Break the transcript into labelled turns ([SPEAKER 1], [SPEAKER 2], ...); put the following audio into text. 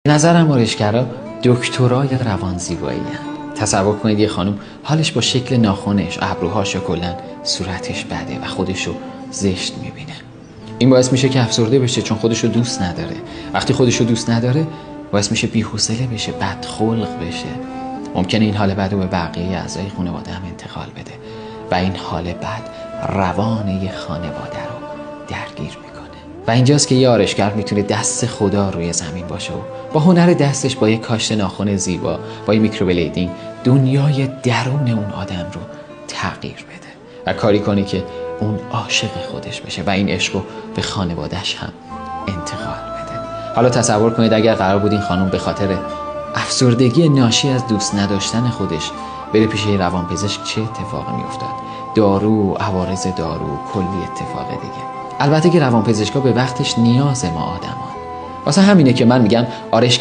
[SPEAKER 1] به نظرم آرایشگرا دکترای روانزیبایی هستند. تصور کنید یه خانم حالش با شکل ناخنش، ابروهاش یا کلا صورتش بده و خودشو زشت میبینه. این باعث میشه که افسرده بشه چون خودشو دوست نداره. وقتی خودشو دوست نداره باعث میشه بی‌حوصله بشه، بدخلق بشه. ممکنه این حال بد رو به بقیه اعضای خانواده هم انتقال بده و این حال بد روان یه خانواده رو درگیر میکنه. و اینجاست که یه آرایشگر میتونه دست خدا روی زمین باشه و با هنر دستش، با یه کاشت ناخن زیبا، با یه میکروبلیدینگ دنیای درون اون آدم رو تغییر بده و کاری کنه که اون عاشق خودش بشه و این عشق رو به خانواده‌اش هم انتقال بده. حالا تصور کنید اگر قرار بود این خانم به خاطر افسردگی ناشی از دوست نداشتن خودش بره پیش یه روانپزشک، چه اتفاقی میافتاد؟ دارو، عوارض دارو، کلی اتفاق دیگه. البته که روانپزشکا به وقتش نیاز ما آدمان. واسه همینه که من میگم آرایشگر